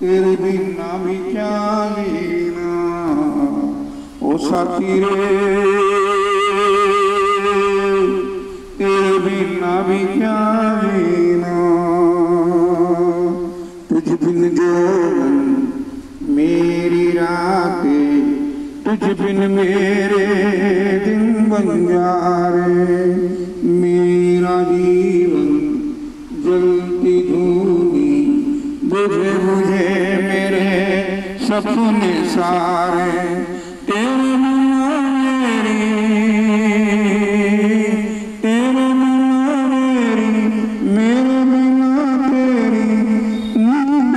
तेरे बिना भी क्या जीना ओ साथी रे, तेरे बिना भी क्या जीना। तुझ बिन जोगन मेरी रातें, तुझ बिन मेरे दिन बन जाए। मेरा जीवन जलती धूनी बुझे बुझे मेरे सपने सारे। तेरे बिना मेरी, तेरे बिना मेरी, मेरे बिना तेरी नींद